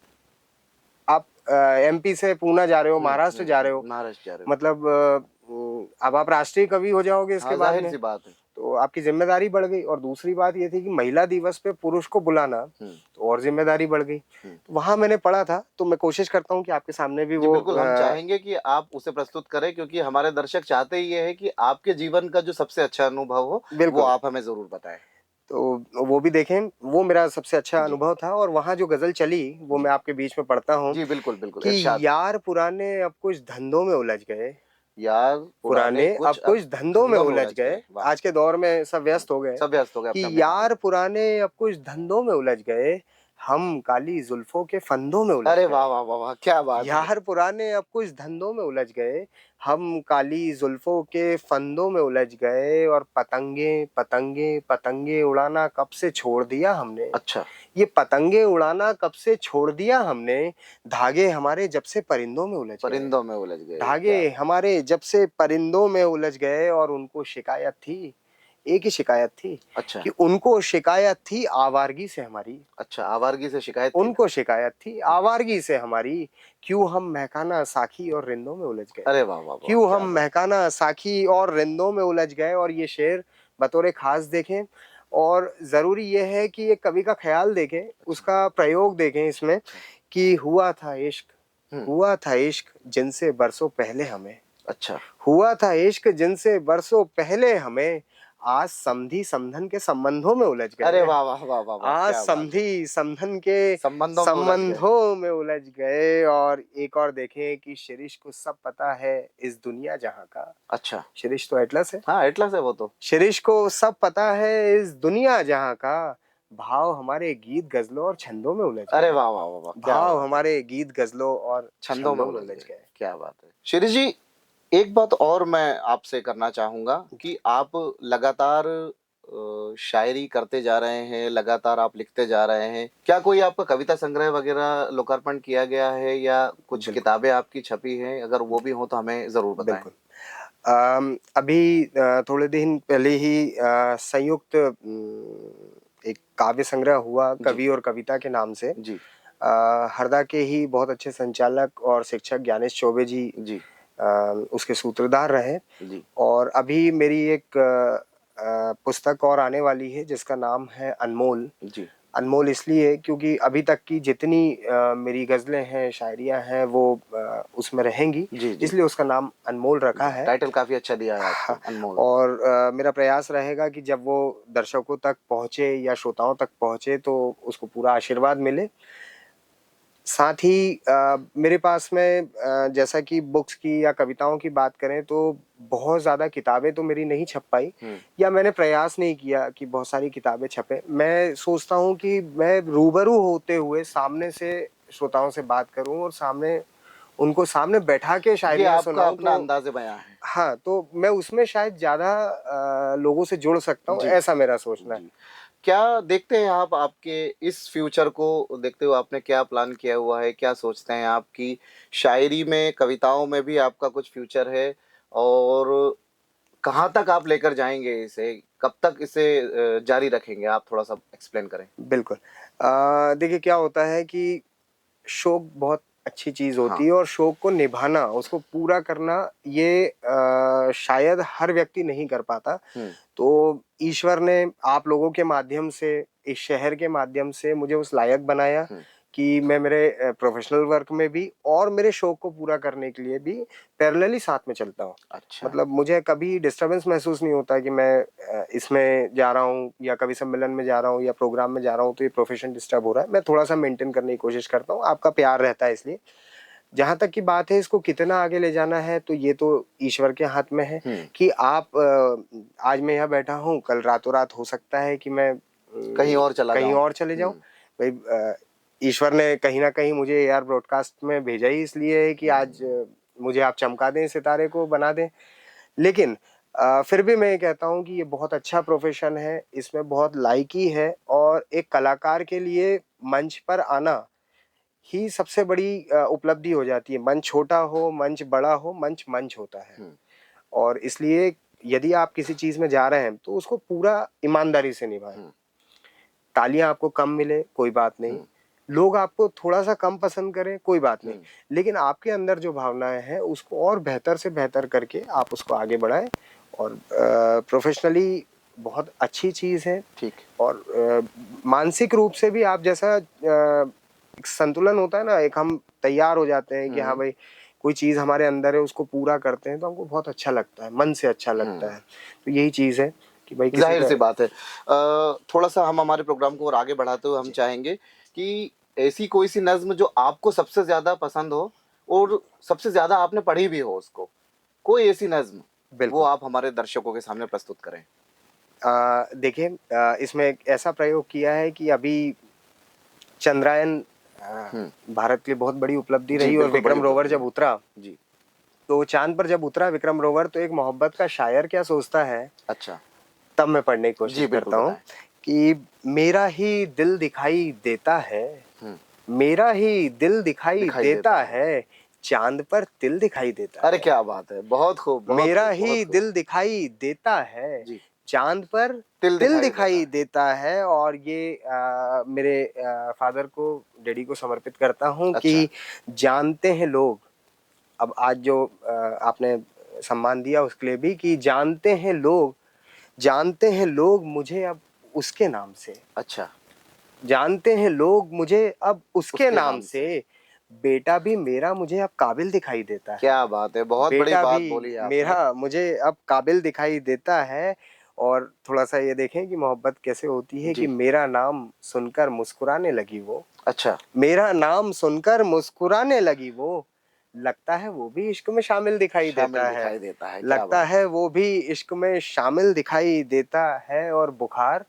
S1: आप एमपी से पूना जा रहे हो,
S2: हुँ,
S1: महाराष्ट्र
S2: हुँ,
S1: जा रहे
S2: हुँ।
S1: हो,
S2: महाराष्ट्र जा रहे हो।
S1: मतलब अब आप राष्ट्रीय कवि हो जाओगे इसके
S2: हाँ,
S1: बाद में,
S2: ज़ाहिर-सी बात है।
S1: तो आपकी ज़िम्मेदारी बढ़ गई और दूसरी बात ये थी कि महिला दिवस पे पुरुष को बुलाना,
S2: हुँ,
S1: तो और ज़िम्मेदारी बढ़ गई।
S2: हुँ।
S1: तो वहाँ मैंने पढ़ा था, तो मैं कोशिश करता हूँ कि आपके सामने भी
S2: जी,
S1: वो
S2: बिल्कुल हम चाहेंगे कि आप उसे प्रस्तुत करें क्योंकि हमारे दर्शक चाहते ही ये हैं कि आपके जीवन का जो सबसे अच्छा अनुभव हो, वो
S1: बिल्कुल,
S2: आप हमें ज़रूर बताएँ।
S1: तो वो भी देखें, वो मेरा सबसे अच्छा
S2: जी,
S1: अनुभव था और वहाँ जो गज़ल चली, वो
S2: जी।
S1: मैं आपके बीच में पढ़ता हूँ
S2: जी, बिल्कुल, बिल्कुल,
S1: कि
S2: इरशाद।
S1: यार पुराने अब कुछ धंधों में उलझ गए,
S2: यार पुराने
S1: पुराने
S2: कुछ
S1: अब
S2: अब
S1: कुछ धंधों में
S2: धंधों में
S1: उलझ
S2: उलझ
S1: गए।
S2: गए। वाह!
S1: आज के दौर में सब
S2: हुँ,
S1: व्यस्त हो गए
S2: सब व्यस्त हो गए
S1: कि
S2: अपने-अपने कामों
S1: यार
S2: में।
S1: पुराने अब कुछ धंधों में उलझ गए, हम काली जुल्फ़ों के फंदों में उलझ
S2: अरे
S1: गए।
S2: वाह, वाह, वाह, वाह! क्या बात है।
S1: यार पुराने अब कुछ धंधों में उलझ गए, हम काली जुल्फ़ों के फंदों में उलझ गए और पतंगे, पतंगे, पतंगे उड़ाना कब से छोड़ दिया हमने।
S2: अच्छा,
S1: ये पतंगे उड़ाना कब से छोड़ दिया हमने, धागे हमारे जब से परिंदों में उलझ गए।
S2: परिंदों में उलझ गए, क्या
S1: धागे हमारे जब से परिंदों में उलझ गए और उनको शिकायत थी, एक ही शिकायत थी
S2: अच्छा,
S1: कि उनको शिकायत थी आवारगी से हमारी।
S2: अच्छा, आवारगी से शिकायत थी?
S1: उनको शिकायत थी
S2: हुँ।
S1: आवारगी से हमारी, क्यों हम महकाना साखी और रिंदों में उलझ गए।
S2: अरे वाह, वाह, वाह!
S1: क्यों
S2: क्या
S1: हम
S2: बात है।
S1: महकाना साखी और रिंदों में उलझ गए और ये शेर बतौर ख़ास देखें और ज़रूरी ये है कि ये कवि का ख़्याल देखें,
S2: अच्छा,
S1: उसका प्रयोग देखें इसमें
S2: अच्छा।
S1: कि
S2: हुँ,
S1: हुआ था इश्क जिनसे बरसों पहले हमें।
S2: अच्छा।
S1: हुआ था इश्क जिनसे बरसों पहले हमें, आज समधी समधन के संबंधों में उलझ
S2: अरे
S1: गए।
S2: वाह, वाह, वाह, वाह, वाह!
S1: आज
S2: क्या बात है।
S1: समधी समधन के
S2: संबंधों में उलझ गए।
S1: संबंधों में उलझ गए और एक और देखें कि शिरीष को सब पता है इस दुनिया जहाँ का।
S2: अच्छा।
S1: शिरीष तो एटलस है।
S2: हाँ, एटलस है वो तो।
S1: शिरीष को सब पता है इस दुनिया जहाँ का, भाव हमारे गीत गजलों और छंदों में उलझ
S2: अरे
S1: गए।
S2: वाह वाह वाह वाह, क्या
S1: भाव
S2: बात है,
S1: हमारे गीत गजलों और
S2: छंदों में
S1: छंदों में
S2: उलझ
S1: उलझ
S2: गए,
S1: गए।
S2: क्या बात है। शिरीष जी, एक बात और मैं आपसे करना चाहूँगा कि आप लगातार शायरी करते जा रहे हैं, लगातार आप लिखते जा रहे हैं। क्या कोई आपका कविता संग्रह वगैरह लोकार्पण किया गया है या कुछ
S1: बिल्कुल,
S2: किताबें आपकी छपी हैं? अगर वो भी हो तो हमें ज़रूर बताएँ।
S1: बिल्कुल। अभी थोड़े दिन पहले ही संयुक्त एक काव्य संग्रह हुआ
S2: जी,
S1: कवि और कविता के नाम से।
S2: जी,
S1: हरदा के ही बहुत अच्छे संचालक और शिक्षक ज्ञानेश चौबे जी
S2: जी,
S1: अ, उसके सूत्रधार रहे।
S2: जी,
S1: और अभी मेरी एक पुस्तक और आने वाली है जिसका नाम है अनमोल।
S2: जी,
S1: अनमोल इसलिए क्योंकि अभी तक की जितनी मेरी गज़लें हैं, शायरियाँ हैं वो उसमें रहेंगी,
S2: जी, जी,
S1: इसलिए उसका नाम अनमोल रखा
S2: वाह!
S1: है।
S2: टाइटल काफ़ी अच्छा दिया है आपको,
S1: हाँ,
S2: अनमोल।
S1: और मेरा प्रयास रहेगा कि जब वो दर्शकों तक पहुँचे या श्रोताओं तक पहुँचे तो उसको पूरा आशीर्वाद मिले। साथ ही मेरे पास में जैसा कि बुक्स की या कविताओं की बात करें तो बहुत ज़्यादा किताबें तो मेरी नहीं छप पाई
S2: हुँ,
S1: या मैंने प्रयास नहीं किया कि बहुत सारी किताबें छपें। मैं सोचता हूँ कि मैं रूबरू होते हुए सामने से श्रोताओं से बात करूँ और सामने उनको सामने बैठा के
S2: ये
S1: शायरियाँ
S2: आपका
S1: सुनाऊँ
S2: अपना
S1: तो
S2: अंदाज़े बयाँ है।
S1: हाँ, तो मैं उसमें शायद ज़्यादा लोगों से जुड़ सकता हूँ,
S2: जी,
S1: ऐसा मेरा सोचना है।
S2: जी। क्या देखते हैं आप, आपके इस फ्यूचर को देखते हुए आपने क्या प्लान किया हुआ है? क्या सोचते हैं आप कि शायरी में, कविताओं में भी आपका कुछ फ्यूचर है और कहाँ तक आप लेकर जाएँगे इसे? कब तक इसे जारी रखेंगे? आप थोड़ा-सा एक्सप्लेन करें।
S1: बिल्कुल। देखिए क्या होता है कि शौक बहुत अच्छी चीज़
S2: हाँ,
S1: होती है और शौक को निभाना, उसको पूरा करना ये शायद हर व्यक्ति नहीं कर पाता।
S2: हुँ,
S1: तो ईश्वर ने आप लोगों के माध्यम से, इस शहर के माध्यम से मुझे उस लायक बनाया
S2: हुँ,
S1: कि मैं मेरे प्रोफ़ेशनल वर्क में भी और मेरे शौक को पूरा करने के लिए भी पैरेलली साथ में चलता हूँ।
S2: अच्छा।
S1: मतलब मुझे कभी डिस्टर्बेंस महसूस नहीं होता कि मैं इसमें जा रहा हूँ या कवि सम्मेलन में जा रहा हूँ या प्रोग्राम में जा रहा हूँ तो ये प्रोफ़ेशन डिस्टर्ब हो रहा है। मैं थोड़ा-सा मेंटेन करने की कोशिश करता हूँ, आपका प्यार रहता है इसलिए। जहाँ तक की बात है इसको कितना आगे ले जाना है तो ये तो ईश्वर के हाथ में है
S2: हुँ,
S1: कि आप आज मैं यहाँ बैठा हूँ, कल रातों-रात हो सकता है कि मैं
S2: कहीं और चला
S1: कहीं
S2: जाऊँ।
S1: और चले जाऊँ।
S2: हुँ,
S1: भई ईश्वर ने कहीं न कहीं मुझे एआर ब्रॉडकास्ट में भेजा ही इसलिए है कि आज मुझे आप चमका दें, सितारे को बना दें। लेकिन फिर भी मैं ये कहता हूँ कि ये बहुत अच्छा प्रोफ़ेशन है, इसमें बहुत लायकी है और एक कलाकार के लिए मंच पर आना ही सबसे बड़ी उपलब्धि हो जाती है। मंच छोटा हो, मंच बड़ा हो, मंच मंच होता है।
S2: हुँ,
S1: और इसलिए यदि आप किसी चीज़ में जा रहे हैं, तो उसको पूरा ईमानदारी से निभाएँ।
S2: हुँ,
S1: तालियाँ आपको कम मिले, कोई बात नहीं।
S2: हुँ,
S1: लोग आपको थोड़ा-सा कम पसंद करें, कोई बात नहीं।
S2: हुँ,
S1: लेकिन आपके अंदर जो भावनाएँ हैं, उसको और बेहतर से बेहतर करके आप उसको आगे बढ़ाएँ और प्रोफ़ेशनली बहुत अच्छी चीज़ है
S2: ठीक।
S1: और मानसिक रूप से भी आप जैसा एक संतुलन होता है ना, एक हम तैयार हो जाते हैं कि हाँ
S2: हुँ,
S1: भाई, कोई चीज़ हमारे अंदर है, उसको पूरा करते हैं, तो हमको बहुत अच्छा लगता है, मन से अच्छा लगता
S2: हुँ।
S1: है। तो यही चीज़ है कि भाई किसी का
S2: ज़ाहिर-सी बात है। थोड़ा-सा हम हमारे प्रोग्राम को और आगे बढ़ाते हुए हम
S1: जी,
S2: चाहेंगे कि ऐसी कोई-सी नज़्म जो आपको सबसे ज़्यादा पसंद हो और सबसे ज़्यादा आपने पढ़ी भी हो उसको, कोई ऐसी नज़्म, वो
S1: बिल्कुल।
S2: आप हमारे दर्शकों के सामने प्रस्तुत करें।
S1: देखिए इसमें एक ऐसा प्रयोग किया है कि अभी चंद्रयान अ,
S2: हुँ।
S1: भारत के लिए बहुत बड़ी उपलब्धि
S2: जी,
S1: रही और
S2: बिल्कुल बड़ी
S1: विक्रम रोवर
S2: उपलब्धि
S1: जब
S2: है।
S1: उतरा,
S2: जी,
S1: तो चाँद पर जब उतरा विक्रम रोवर तो एक मोहब्बत का शायर क्या सोचता है,
S2: अच्छा।
S1: तब मैं पढ़ने की कोशिश
S2: जी, बिल्कुल
S1: करता हूँ
S2: बताएँ।
S1: कि मेरा ही दिल दिखाई देता है,
S2: हुँ,
S1: मेरा ही दिल दिखाई
S2: दिखाई देता
S1: देता
S2: है।
S1: है, चाँद पर तिल दिखाई देता
S2: अरे
S1: है।
S2: क्या बात है! बहुत खूब, बहुत
S1: मेरा
S2: खूब, बहुत
S1: ही
S2: खूब।
S1: दिल दिखाई देता है,
S2: जी,
S1: चाँद पर
S2: तिल
S1: तिल
S2: दिखाई देता
S1: दिखाई
S2: है।
S1: देता है और ये मेरे फ़ादर को, डैडी को समर्पित करता हूँ
S2: अच्छा,
S1: कि जानते हैं लोग, अब आज जो आपने सम्मान दिया उसके लिए भी कि जानते हैं लोग मुझे अब उसके नाम से,
S2: अच्छा,
S1: जानते हैं लोग मुझे अब उसके
S2: उसके
S1: नाम
S2: नाम से।
S1: से, बेटा भी मेरा मुझे अब काबिल दिखाई देता है।
S2: क्या बात है! बहुत बड़ी
S1: बेटा
S2: बात
S1: भी
S2: बोली है आपने।
S1: मेरा मुझे अब काबिल दिखाई देता है और थोड़ा-सा ये देखें कि मोहब्बत कैसे होती है कि
S2: जी,
S1: मेरा नाम सुनकर मुस्कुराने लगी वो,
S2: अच्छा।
S1: मेरा नाम सुनकर मुस्कुराने लगी वो, लगता है वो भी इश्क में शामिल दिखाई
S2: शामिल
S1: देता है,
S2: दिखाई देता है, क्या
S1: लगता
S2: बात
S1: है
S2: है!
S1: वो भी इश्क में शामिल दिखाई देता है और बुखार,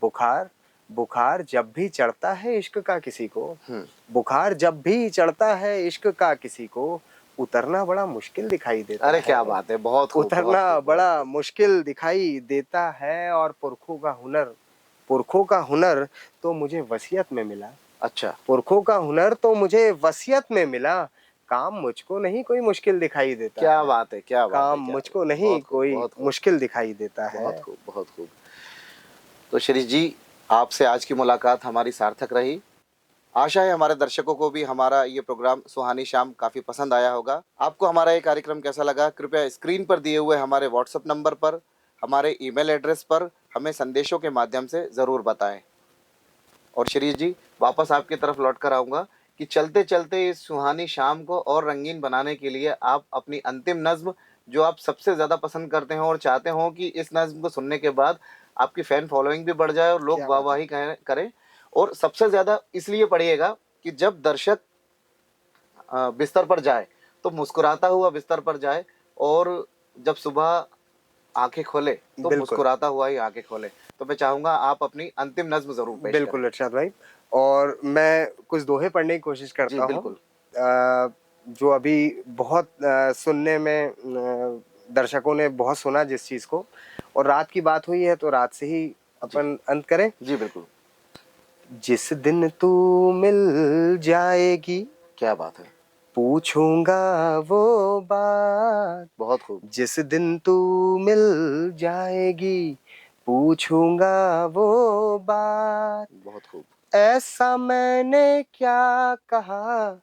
S1: बुखार, बुखार जब भी चढ़ता है इश्क का किसी को,
S2: हम्म,
S1: बुखार जब भी चढ़ता है इश्क का किसी को, उतरना बड़ा मुश्किल दिखाई देता
S2: अरे
S1: है।
S2: क्या बात है, बहुत खूब, बहुत
S1: उतरना
S2: खूब, बहुत
S1: बड़ा
S2: खूब।
S1: मुश्किल दिखाई देता है, और पुरखों का हुनर तो मुझे वसीयत में मिला।
S2: अच्छा,
S1: पुरखों का हुनर तो मुझे वसीयत में मिला, काम मुझको नहीं कोई मुश्किल दिखाई देता
S2: क्या
S1: है।
S2: बात है, क्या बात है,
S1: काम
S2: क्या बात
S1: मुझको
S2: है।
S1: नहीं
S2: बहुत खूब,
S1: कोई
S2: बहुत खूब,
S1: मुश्किल दिखाई देता
S2: बहुत
S1: है।
S2: खूब, बहुत खूब। तो शिरीष जी, आपसे आज की मुलाकात हमारी सार्थक रही। आशा है हमारे दर्शकों को भी हमारा ये प्रोग्राम सुहानी शाम काफी पसंद आया होगा। आपको हमारा ये कार्यक्रम कैसा लगा, कृपया स्क्रीन पर दिए हुए हमारे व्हाट्सएप नंबर पर, हमारे ईमेल एड्रेस पर हमें संदेशों के माध्यम से जरूर बताएं। और शिरीष जी, वापस आपकी तरफ लौट कर आऊंगा कि चलते चलते इस सुहानी शाम को और रंगीन बनाने के लिए आप अपनी अंतिम नज्म, जो आप सबसे ज़्यादा पसंद करते हो और चाहते हो कि इस नज्म को सुनने के बाद आपकी फ़ैन फॉलोइंग भी बढ़ जाए और लोग
S1: क्या बात है।
S2: वाहवाही करें, और सबसे ज़्यादा इसलिए पढ़िएगा कि जब दर्शक बिस्तर पर जाए तो मुस्कुराता हुआ बिस्तर पर जाए, और जब सुबह आंखें खोले तो
S1: बिल्कुल,
S2: मुस्कुराता हुआ ही आंखें खोले। तो मैं चाहूंगा आप अपनी अंतिम नज्म जरूर पेश करें।
S1: बिल्कुल इरशाद भाई, और मैं कुछ दोहे पढ़ने की कोशिश
S2: जी
S1: करता हूँ।
S2: बिल्कुल।
S1: जो अभी बहुत सुनने में दर्शकों ने बहुत सुना जिस चीज़ को, और रात की बात हुई है तो रात से ही
S2: जी
S1: अपन अंत करें।
S2: जी बिल्कुल।
S1: जिस दिन तू मिल जाएगी,
S2: क्या बात है,
S1: पूछूंगा वो बात।
S2: बहुत खूब।
S1: जिस दिन तू मिल जाएगी, पूछूंगा वो बात।
S2: बहुत खूब।
S1: ऐसा मैंने क्या कहा,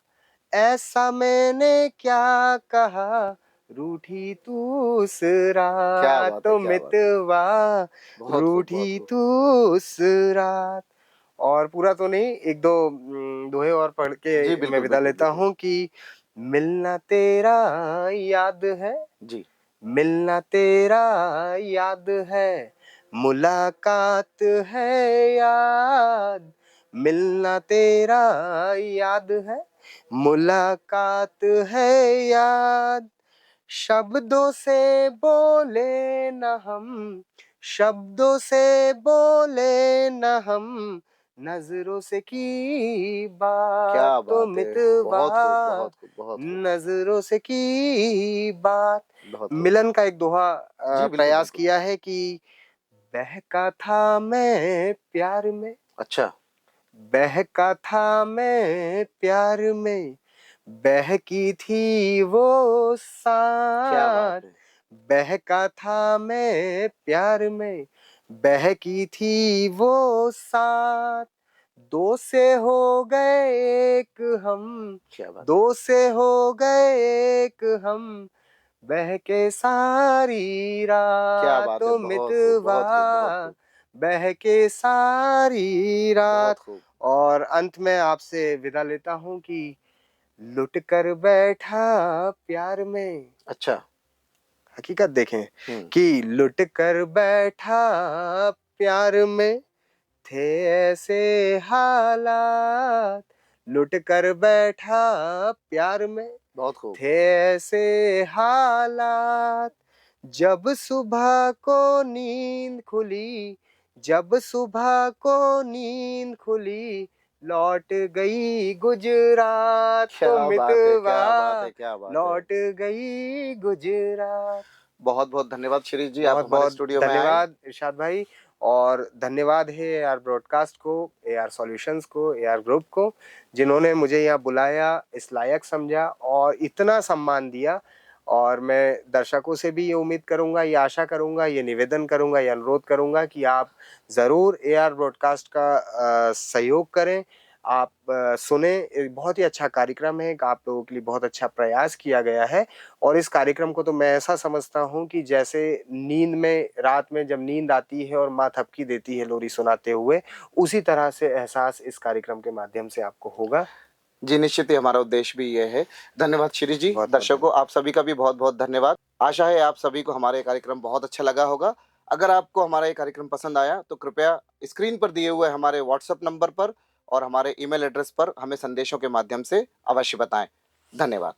S1: ऐसा मैंने क्या कहा, रूठी तू उस
S2: क्या
S1: रात
S2: बात है,
S1: तो
S2: क्या बात है।
S1: मितवा,
S2: बहुत खूब, बहुत
S1: रूठी
S2: खूब।
S1: तू उस रात। और पूरा तो नहीं, एक दो दोहे और पढ़
S2: जी
S1: के मैं
S2: बिल्कुल,
S1: विदा
S2: बिल्कुल,
S1: लेता
S2: बिल्कुल।
S1: हूँ कि मिलना तेरा याद है,
S2: जी,
S1: मिलना तेरा याद है, मुलाकात है याद। मिलना तेरा याद है, मुलाकात है याद। शब्दों से बोले न हम, शब्दों से बोले न हम, नजरों से की
S2: क्या
S1: बात तो
S2: बात है।
S1: मितवा,
S2: बहुत खूब, बहुत खूब, बहुत खूब,
S1: नजरों से की बात।
S2: बहुत खूब।
S1: मिलन का एक दोहा
S2: जी बिल्कुल,
S1: प्रयास
S2: बिल्कुल।
S1: किया है कि बहका था मैं प्यार में,
S2: अच्छा,
S1: बहका था मैं प्यार में, बहकी थी वो
S2: क्या बात
S1: साथ।
S2: है।
S1: बहका था मैं प्यार में, बहकी थी वो साथ। दो से हो गए एक हम,
S2: क्या बात है।
S1: दो से हो गए एक हम, बहके सारी
S2: क्या
S1: रात
S2: बात है।
S1: तो
S2: बहुत खूब,
S1: मितवा,
S2: बहुत खूब, बहुत खूब,
S1: बहके सारी रात।
S2: बहुत खूब।
S1: और अंत में आपसे विदा लेता हूँ कि लुट कर बैठा प्यार में,
S2: अच्छा।
S1: हकीकत देखें
S2: हम्म।
S1: कि लुट कर बैठा प्यार में, थे ऐसे हालात। लुट कर बैठा प्यार में,
S2: बहुत खूब।
S1: थे ऐसे हालात। जब सुबह को नींद खुली, जब सुबह को नींद खुली, लौट गई गुजरात तो
S2: क्या बात है,
S1: मितवा,
S2: क्या बात है, क्या बात है।
S1: लौट गई गुजरात।
S2: बहुत बहुत धन्यवाद शिरीष जी, आप
S1: बहुत
S2: हमारे
S1: बहुत
S2: स्टूडियो में आए।
S1: धन्यवाद इरशाद भाई, और धन्यवाद है एआर ब्रॉडकास्ट को, एआर सॉल्यूशंस को, एआर ग्रुप को, जिन्होंने मुझे यहाँ बुलाया, इस लायक समझा और इतना सम्मान दिया। और मैं दर्शकों से भी ये उम्मीद करूंगा, ये आशा करूंगा, ये निवेदन करूंगा, ये अनुरोध करूंगा कि आप ज़रूर एआर ब्रॉडकास्ट का सहयोग करें। आप सुने, एक बहुत ही अच्छा कार्यक्रम है, आप लोगों के लिए बहुत अच्छा प्रयास किया गया है। और इस कार्यक्रम को तो मैं ऐसा समझता हूँ कि जैसे नींद में, रात में जब नींद आती है और माँ थपकी देती है लोरी सुनाते हुए, उसी तरह से एहसास इस कार्यक्रम के माध्यम से आपको होगा।
S2: जी निश्चित ही हमारा उद्देश्य भी ये है। धन्यवाद शिरीष जी।
S1: बहुत बहुत
S2: दर्शकों,
S1: धन्यवाद।
S2: आप सभी का भी बहुत बहुत धन्यवाद। आशा है आप सभी को हमारा ये कार्यक्रम बहुत अच्छा लगा होगा। अगर आपको हमारा ये कार्यक्रम पसंद आया तो कृपया स्क्रीन पर दिए हुए हमारे व्हाट्सएप नंबर पर और हमारे ईमेल एड्रेस पर हमें संदेशों के माध्यम से अवश्य बताएं। धन्यवाद।